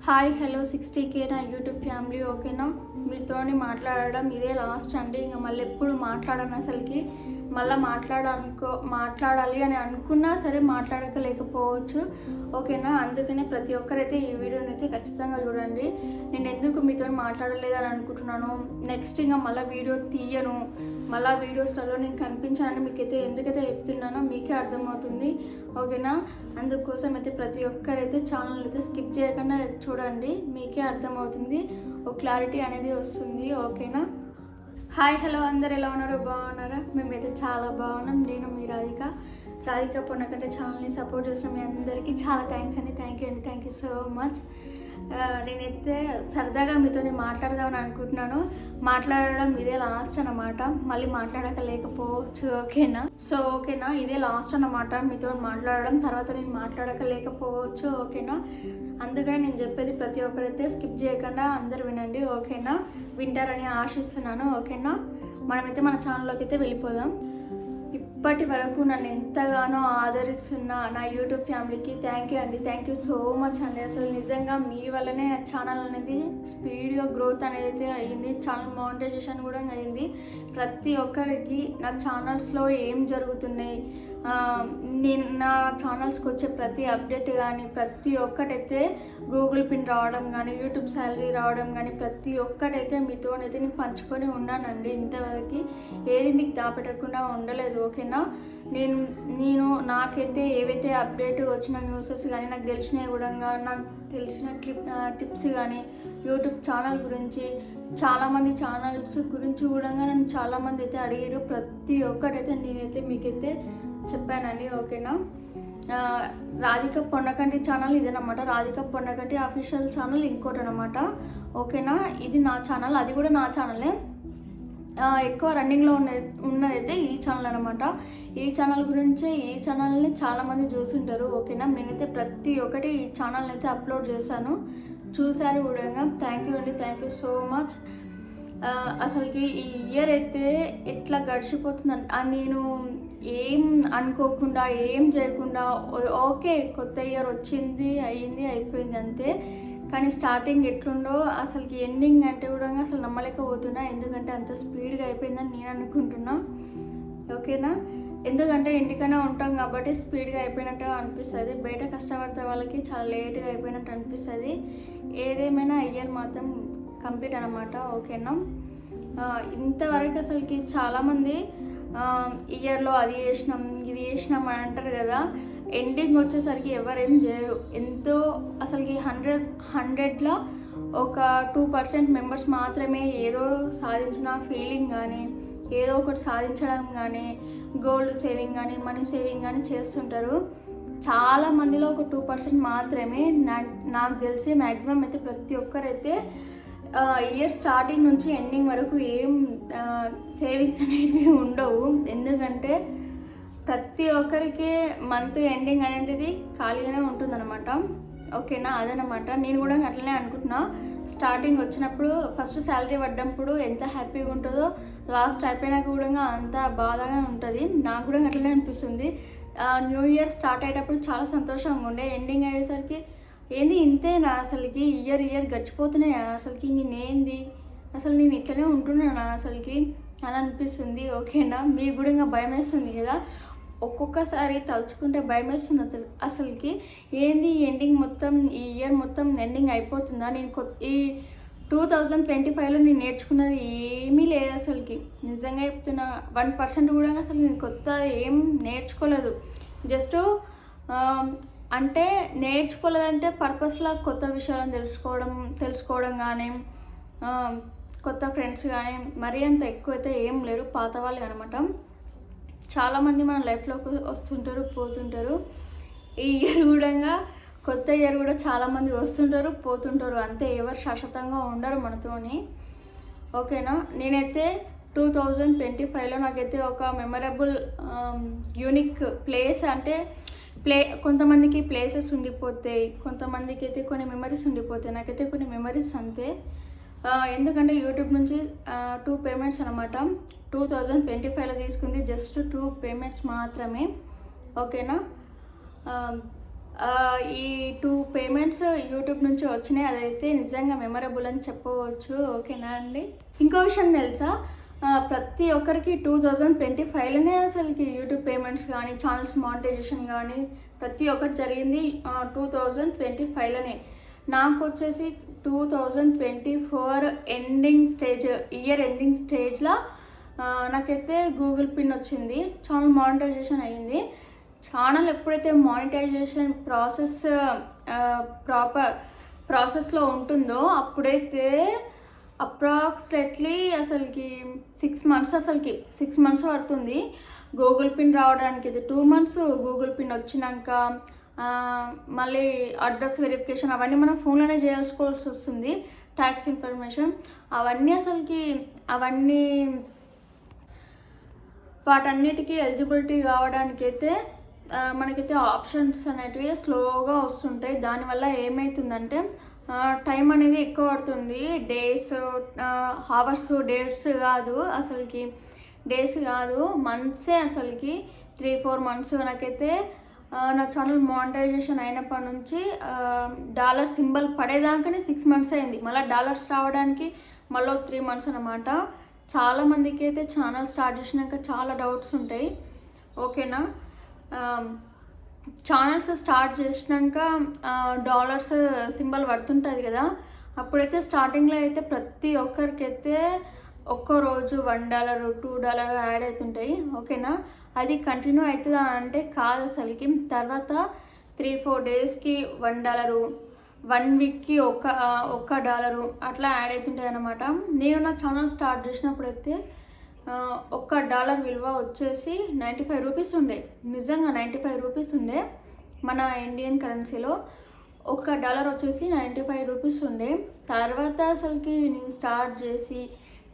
Hi hello 60K నా YouTube family ఓకేనా. మీతోని మాట్లాడడం ఇదే లాస్ట్ అండి. ఇంకా మళ్ళీ ఎప్పుడు మాట్లాడను అసలుకి. మళ్ళీ మాట్లాడాలి అని అనుకున్నా సరే మాట్లాడలేకపోవచ్చు ఓకేనా. అందుకనే ప్రతి ఒక్కరైతే ఈ వీడియోని అయితే ఖచ్చితంగా చూడండి. నేను ఎందుకు మీతో మాట్లాడలేదని అనుకుంటున్నాను, నెక్స్ట్ ఇంకా మళ్ళీ వీడియో తీయను, మళ్ళీ వీడియోస్లలో నేను కనిపించాలని మీకైతే ఎందుకైతే చెప్తున్నానో మీకే అర్థమవుతుంది ఓకేనా. అందుకోసం అయితే ప్రతి ఒక్కరైతే ఛానల్ అయితే స్కిప్ చేయకుండా చూడండి, మీకే అర్థమవుతుంది, ఒక క్లారిటీ అనేది వస్తుంది ఓకేనా. హాయ్ హలో, అందరు ఎలా ఉన్నారు, బాగున్నారా? మేమైతే చాలా బాగున్నాం. నేను మీ రాధిక పొన్నకంటే ఛానల్ని సపోర్ట్ చేసిన మీ అందరికీ చాలా థ్యాంక్స్ అండి. Thank you so much. నేనైతే సరదాగా మీతో మాట్లాడదామని అనుకుంటున్నాను. మాట్లాడడం ఇదే లాస్ట్ అన్నమాట, మళ్ళీ మాట్లాడలేకపోవచ్చు ఓకేనా. సో ఓకేనా, ఇదే లాస్ట్ అన్నమాట మీతో మాట్లాడడం, తర్వాత నేను మాట్లాడలేకపోవచ్చు ఓకేనా. అందుకని నేను చెప్పేది ప్రతి ఒక్కరైతే స్కిప్ చేయకుండా అందరు వినండి ఓకేనా. వింటారని ఆశిస్తున్నాను ఓకేనా. మనమైతే మన ఛానల్లోకి అయితే వెళ్ళిపోదాం. ఇప్పటి వరకు నన్ను ఎంతగానో ఆదరిస్తున్న నా యూట్యూబ్ ఫ్యామిలీకి థ్యాంక్ యూ అండి. థ్యాంక్ యూ సో మచ్ అండి. అసలు నిజంగా మీ వల్లనే నా ఛానల్ అనేది స్పీడ్గా గ్రోత్ అనేది అయితే అయ్యింది, ఛానల్ మానిటైజేషన్ కూడా అయ్యింది. ప్రతి ఒక్కరికి నా ఛానల్స్లో ఏం జరుగుతున్నాయి, నేను నా ఛానల్స్కి వచ్చే ప్రతి అప్డేట్ కానీ ప్రతి ఒక్కటైతే గూగుల్ పిన్ రావడం కానీ యూట్యూబ్ శాలరీ రావడం కానీ ప్రతి ఒక్కటైతే మీతోనైతే నేను పంచుకొని ఉన్నానండి. ఇంతవరకు ఏది మీకు దాపెట్టకుండా ఉండలేదు ఓకేనా. నేను నాకైతే ఏవైతే అప్డేట్ వచ్చిన న్యూసెస్ కానీ నాకు తెలిసినవి కూడా నాకు తెలిసిన టిప్స్ కానీ యూట్యూబ్ ఛానల్ గురించి చాలామంది ఛానల్స్ గురించి కూడా నన్ను చాలామంది అయితే అడిగారు. ప్రతి ఒక్కటైతే నేనైతే మీకైతే చెప్పానండి ఓకేనా. రాధిక పొన్నకంటి ఛానల్ ఇదేనమాట, రాధిక పొన్నకంటి అఫీషియల్ ఛానల్ ఇంకోటి అనమాట ఓకేనా. ఇది నా ఛానల్, అది కూడా నా ఛానలే. ఎక్కువ రన్నింగ్లో ఉన్నదైతే ఈ ఛానల్ అనమాట. ఈ ఛానల్ గురించే ఈ ఛానల్ని చాలామంది చూసింటారు ఓకేనా. నేనైతే ప్రతి ఒక్కటి ఈ ఛానల్ని అయితే అప్లోడ్ చేశాను, చూశారు కూడా. థ్యాంక్ యూ అండి, థ్యాంక్ యూ సో మచ్. అసలుకి ఈ ఇయర్ అయితే ఎట్లా గడిచిపోతుందని నేను ఏం అనుకోకుండా ఏం చేయకుండా ఓకే కొత్త ఇయర్ వచ్చింది, అయ్యింది, అయిపోయింది అంతే. కానీ స్టార్టింగ్ ఎట్లుండో అసలుకి ఎండింగ్ అంటే కూడా అసలు నమ్మలేకపోతున్నా, ఎందుకంటే అంత స్పీడ్గా అయిపోయిందని నేను అనుకుంటున్నా ఓకేనా. ఎందుకంటే ఇంటికైనా ఉంటాం కాబట్టి స్పీడ్గా అయిపోయినట్టు అనిపిస్తుంది, బయట కష్టపడితే వాళ్ళకి చాలా లేట్గా అయిపోయినట్టు అనిపిస్తుంది. ఏదేమైనా ఇయర్ మాత్రం కంప్లీట్ అనమాట ఓకేనా. ఇంతవరకు అసలుకి చాలామంది ఇయర్లో అది చేసినాం ఇది చేసినాం అని అంటారు కదా, ఎండింగ్ వచ్చేసరికి ఎవరేం చేయరు. ఎంతో అసలుకి 100లో ఒక 2% మెంబర్స్ మాత్రమే ఏదో సాధించిన ఫీలింగ్ కానీ ఏదో ఒకటి సాధించడం కానీ గోల్డ్ సేవింగ్ కానీ మనీ సేవింగ్ కానీ చేస్తుంటారు. చాలా మందిలో ఒక 2% మాత్రమే నాకు తెలిసి మ్యాక్సిమం అయితే ప్రతి ఒక్కరైతే ఇయర్ స్టార్టింగ్ నుంచి ఎండింగ్ వరకు ఏం సేవింగ్స్ అనేవి ఉండవు. ఎందుకంటే ప్రతి ఒక్కరికి మంత్ ఎండింగ్ అనేది ఖాళీగానే ఉంటుందన్నమాట ఓకేనా. అదనమాట నేను కూడా అట్లనే అనుకుంటున్నా. స్టార్టింగ్ వచ్చినప్పుడు ఫస్ట్ శాలరీ పడ్డప్పుడు ఎంత హ్యాపీగా ఉంటుందో లాస్ట్ అయిపోయినాక కూడా అంత బాధగా ఉంటుంది. నాకు కూడా అట్లనే అనిపిస్తుంది. న్యూ ఇయర్ స్టార్ట్ అయ్యేటప్పుడు చాలా సంతోషంగా ఉండే, ఎండింగ్ అయ్యేసరికి ఏంది ఇంతేనా అసలుకి ఇయర్ గడిచిపోతున్నాయి, అసలుకి నేనేంది అసలు నేను ఇట్లనే ఉంటున్నాను అసలుకి అని అనిపిస్తుంది ఓకేనా. మీకు కూడా ఇంకా భయం వేస్తుంది కదా, ఒక్కొక్కసారి తలుచుకుంటే భయం వేస్తుంది అసలుకి. ఏంది ఎండింగ్ మొత్తం ఈ ఇయర్ మొత్తం ఎండింగ్ అయిపోతుందా, నేను ఈ 2025లో నేను నేర్చుకున్నది ఏమీ లేదు అసలుకి. నిజంగా చెప్తున్నా 1% కూడా అసలు నేను కొత్త ఏం నేర్చుకోలేదు. జస్ట్ అంటే నేర్చుకోలేదంటే పర్పస్లా కొత్త విషయాలను తెలుసుకోవడం కానీ కొత్త ఫ్రెండ్స్ కానీ మరీ అంత ఎక్కువైతే ఏం లేరు, పాత వాళ్ళు అనమాట. చాలామంది మన లైఫ్లోకి వస్తుంటారు పోతుంటారు. ఈ ఇయర్ కూడా కొత్త ఇయర్ కూడా చాలామంది వస్తుంటారు పోతుంటారు, అంతే. ఎవరు శాశ్వతంగా ఉండరు మనతోని ఓకేనా. నేనైతే 2025లో నాకైతే ఒక మెమరబుల్ యూనిక్ ప్లేస్ అంటే కొంతమందికి ప్లేసెస్ ఉండిపోతాయి, కొంతమందికి అయితే కొన్ని మెమరీస్ ఉండిపోతాయి. నాకైతే కొన్ని మెమరీస్ అంతే. ఎందుకంటే యూట్యూబ్ నుంచి 2 పేమెంట్స్ అనమాట 2025లో తీసుకుంది, జస్ట్ 2 పేమెంట్స్ మాత్రమే ఓకేనా. ఈ 2 పేమెంట్స్ యూట్యూబ్ నుంచి వచ్చినాయి. అదైతే నిజంగా మెమరబుల్ అని చెప్పవచ్చు. ఓకేనా అండి. ఇంకో విషయం తెలుసా, ప్రతి ఒక్కరికి 2025లోనే అసలుకి యూట్యూబ్ పేమెంట్స్ కానీ ఛానల్స్ మానిటైజేషన్ కానీ ప్రతి ఒక్కటి జరిగింది 2025లోనే. నాకు వచ్చేసి 2024 ఎండింగ్ స్టేజ్, ఇయర్ ఎండింగ్ స్టేజ్లో నాకైతే గూగుల్ పిన్ వచ్చింది, ఛానల్ మానిటైజేషన్ అయ్యింది. ఛానల్ ఎప్పుడైతే మానిటైజేషన్ ప్రాసెస్లో ఉంటుందో అప్పుడైతే అప్రాక్సిమేట్లీ అసలుకి 6 months పడుతుంది గూగుల్ పిన్ రావడానికి. అయితే 2 months గూగుల్ పిన్ వచ్చినాక మళ్ళీ అడ్రస్ వెరిఫికేషన్ అవన్నీ మనం ఫోన్లోనే చేయాల్సుకోవాల్సి వస్తుంది. ట్యాక్స్ ఇన్ఫర్మేషన్ అవన్నీ వాటన్నిటికీ ఎలిజిబిలిటీ కావడానికైతే మనకైతే ఆప్షన్స్ అనేటివి స్లోగా వస్తుంటాయి. దానివల్ల ఏమవుతుందంటే టైం అనేది ఎక్కువ పడుతుంది. డేస్, అవర్స్, డేస్ కాదు మంత్సే. అసలుకి 3-4 months నాకైతే నా ఛానల్ మానిటైజేషన్ అయినప్పటి నుంచి డాలర్ సింబల్ పడేదాకానే 6 months అయింది. మళ్ళీ డాలర్స్ రావడానికి మళ్ళీ 3 months అనమాట. చాలామందికి అయితే ఛానల్ స్టార్ట్ చేసినాక చాలా డౌట్స్ ఉంటాయి. ఓకేనా. ఛానల్స్ స్టార్ట్ చేసినాక డాలర్స్ సింబల్ పడుతుంటుంది కదా, అప్పుడైతే స్టార్టింగ్లో అయితే ప్రతి ఒక్కరికైతే ఒక్కరోజు $1, $2 యాడ్ అవుతుంటాయి. ఓకేనా. అది కంటిన్యూ అవుతుందా అంటే కాదు అసలుకి. తర్వాత 3-4 daysకి $1, 1 weekకి $1 అట్లా యాడ్ అవుతుంటాయి అన్నమాట. నేను నా ఛానల్ స్టార్ట్ చేసినప్పుడైతే $1 విలువ వచ్చేసి 95 రూపీస్ ఉండే. నిజంగా 95 రూపీస్ ఉండే. మన ఇండియన్ కరెన్సీలో $1 వచ్చేసి 95 రూపీస్ ఉండే. తర్వాత అసలుకి నేను స్టార్ట్ చేసి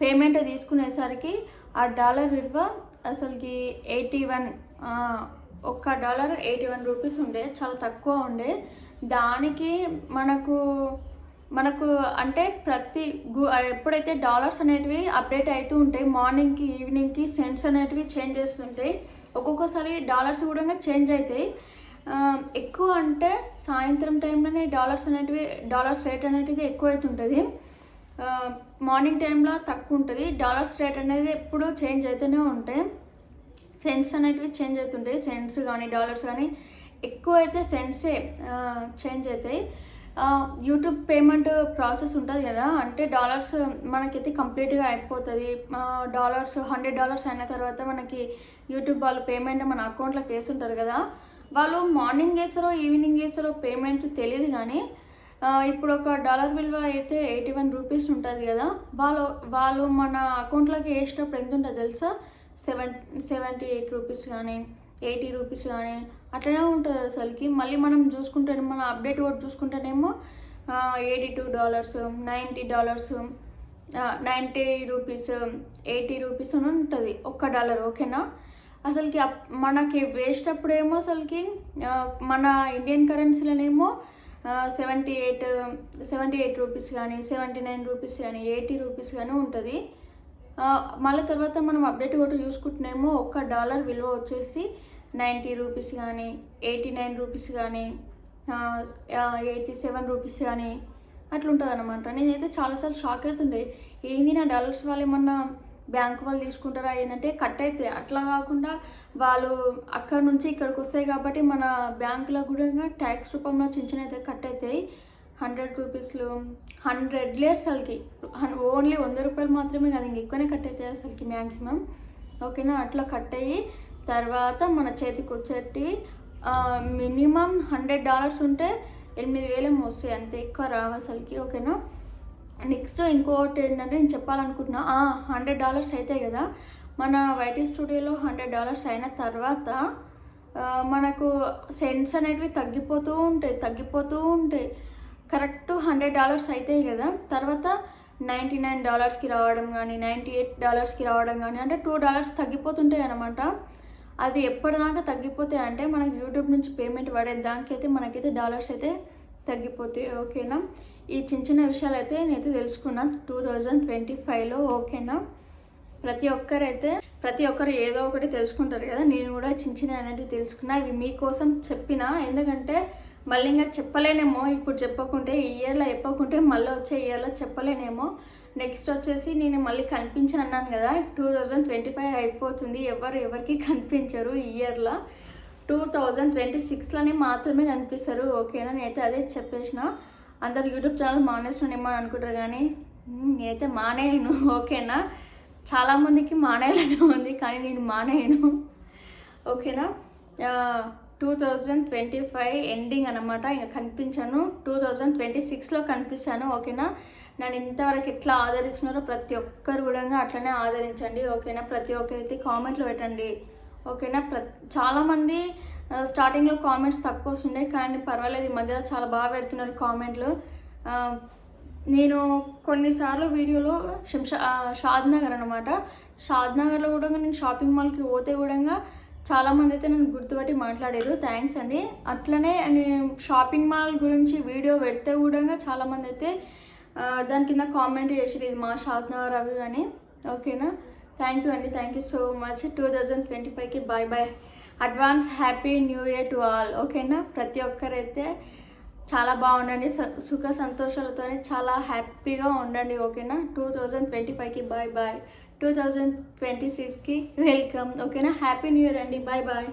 పేమెంట్ తీసుకునేసరికి ఆ డాలర్ విలువ అసలుకి $81 రూపీస్ ఉండే. చాలా తక్కువ ఉండే. దానికి మనకు అంటే ఎప్పుడైతే డాలర్స్ అనేటివి అప్డేట్ అవుతూ ఉంటాయి, మార్నింగ్కి ఈవినింగ్కి సెంట్స్ అనేటివి చేంజ్ చేస్తుంటాయి. ఒక్కొక్కసారి డాలర్స్ కూడా చేంజ్ అవుతాయి. ఎక్కువ అంటే సాయంత్రం టైంలోనే డాలర్స్ రేట్ అనేది ఎక్కువ అవుతుంటుంది. మార్నింగ్ టైంలో తక్కువ ఉంటుంది. డాలర్స్ రేట్ అనేది ఎప్పుడు చేంజ్ అవుతూనే ఉంటాయి. సెంట్స్ అనేటివి చేంజ్ అవుతుంటాయి. సెంట్స్ కానీ డాలర్స్ కానీ ఎక్కువ అయితే సెంట్సే చేంజ్ అవుతాయి. యూట్యూబ్ పేమెంట్ ప్రాసెస్ ఉంటుంది కదా, అంటే డాలర్స్ మనకైతే కంప్లీట్గా అయిపోతుంది. $100 అయిన తర్వాత మనకి యూట్యూబ్ వాళ్ళు పేమెంట్ మన అకౌంట్లోకి వేస్తుంటారు కదా, వాళ్ళు మార్నింగ్ వేస్తారో ఈవినింగ్ వేస్తారో పేమెంట్ తెలియదు. కానీ ఇప్పుడు $1 విలువ అయితే 81 రూపీస్ ఉంటుంది కదా, వాళ్ళు మన అకౌంట్లోకి వేసేటప్పుడు ఎంత ఉంటుంది తెలుసా, 78 రూపీస్ కానీ 80 రూపీస్ కానీ అట్లనే ఉంటుంది అసలుకి. మళ్ళీ మనం చూసుకుంటే మన అప్డేట్ కూడా చూసుకుంటేనేమో $82, $90, 90 రూపీస్, 80 రూపీస్ అని ఉంటుంది $1. ఓకేనా. అసలుకి మనకి వేసేటప్పుడేమో అసలుకి మన ఇండియన్ కరెన్సీలోనేమో 78 రూపీస్ కానీ 79 రూపీస్ కానీ 80 రూపీస్ కానీ ఉంటుంది. మళ్ళీ తర్వాత మనం అప్డేట్ కూడా చూసుకుంటున్నామో $1 విలువ వచ్చేసి 90 రూపీస్ కానీ 89 రూపీస్ కానీ 87 రూపీస్ కానీ అట్లుంటుంది అనమాట. నేనైతే చాలాసార్లు షాక్ అవుతుండే, ఏంది నా డాలర్స్ వాళ్ళు ఏమన్నా బ్యాంకు వాళ్ళు తీసుకుంటారా ఏంటంటే కట్ అవుతాయి. అట్లా కాకుండా వాళ్ళు అక్కడ నుంచి ఇక్కడికి వస్తాయి కాబట్టి మన బ్యాంకులో కూడా ట్యాక్స్ రూపంలో చిన్న అయితే కట్ అవుతాయి. 100 రూపీస్లు 100 అసలుకి ఓన్లీ $100 మాత్రమే కాదు, ఇంక ఎక్కువనే కట్ అవుతాయి అసలుకి మ్యాక్సిమం. ఓకేనా. అట్లా కట్ అయ్యి తర్వాత మన చేతికి వచ్చేటి మినిమం $100 ఉంటే 8,000 వస్తాయి, అంతే, ఎక్కువ రావు అసలుకి. ఓకేనా. నెక్స్ట్ ఇంకోటి ఏంటంటే నేను చెప్పాలనుకుంటున్నా, $100 అవుతాయి కదా, మన వైటీ స్టూడియోలో $100 అయిన తర్వాత మనకు సెంట్స్ అనేటివి తగ్గిపోతూ ఉంటాయి. కరెక్ట్ $100 అవుతాయి కదా, తర్వాత $99కి రావడం కానీ $98కి రావడం కానీ, అంటే $2 తగ్గిపోతుంటాయి అన్నమాట. అవి ఎప్పటిదాకా తగ్గిపోతాయి అంటే మనకి యూట్యూబ్ నుంచి పేమెంట్ పడే దానికైతే మనకైతే డాలర్స్ అయితే తగ్గిపోతాయి. ఓకేనా. ఈ చిన్న విషయాలు అయితే నేనైతే తెలుసుకున్నా 2025లో. ఓకేనా. ప్రతి ఒక్కరు ఏదో ఒకటి తెలుసుకుంటారు కదా, నేను కూడా చిన్న అనేటివి తెలుసుకున్నా. ఇవి మీకోసం చెప్పిన, ఎందుకంటే మళ్ళీ ఇంకా చెప్పలేనేమో ఇప్పుడు చెప్పకుంటే, ఈ ఇయర్లో చెప్పకుంటే మళ్ళీ వచ్చే ఇయర్లో చెప్పలేనేమో. నెక్స్ట్ వచ్చేసి నేను మళ్ళీ కనిపించను అన్నాను కదా, 2025 అయిపోతుంది, ఎవరికి కనిపించరు ఈ ఇయర్లో. 2026లోనే మాత్రమే కనిపిస్తారు, ఓకేనా. నేనైతే అదే చెప్పేసిన. అందరు యూట్యూబ్ ఛానల్ మానేస్తున్నానేమో అని అనుకుంటారు, కానీ నేనైతే మానేయను, ఓకేనా. చాలామందికి మానేయాలని ఉంది, కానీ నేను మానేయను, ఓకేనా. 2025 ఎండింగ్ అనమాట, ఇంకా కనిపించాను. 2026లో కనిపిస్తాను, ఓకేనా. నన్ను ఇంతవరకు ఎట్లా ఆదరిస్తున్నారో ప్రతి ఒక్కరు కూడా అట్లనే ఆదరించండి, ఓకేనా. ప్రతి ఒక్కరైతే కామెంట్లు పెట్టండి, ఓకేనా. చాలామంది స్టార్టింగ్లో కామెంట్స్ తక్కువ వస్తుండే, కానీ పర్వాలేదు ఈ మధ్య చాలా బాగా పెడుతున్నారు కామెంట్లు. నేను కొన్నిసార్లు వీడియోలో షాద్నగర్ అనమాట, షాద్నగర్లో కూడా నేను షాపింగ్ మాల్కి పోతే కూడా చాలామంది అయితే నన్ను గుర్తుపట్టి మాట్లాడారు, థ్యాంక్స్ అండి. అట్లనే నేను షాపింగ్ మాల్ గురించి వీడియో పెడితే కూడా చాలామంది అయితే దాని కింద కామెంట్ చేసారు, ఇది మా షాద్నగర్ అవి అని, ఓకేనా. థ్యాంక్ యూ అండి, థ్యాంక్ యూ సో మచ్. 2025కి bye bye, advance happy new year to all, ఓకేనా. ప్రతి ఒక్కరైతే చాలా బాగుండండి, సుఖ సంతోషాలతో చాలా హ్యాపీగా ఉండండి, ఓకేనా. 2025కి బాయ్ బాయ్, 2026కి వెల్కమ్, ఓకేనా. హ్యాపీ న్యూ ఇయర్ అండి, బాయ్ బాయ్.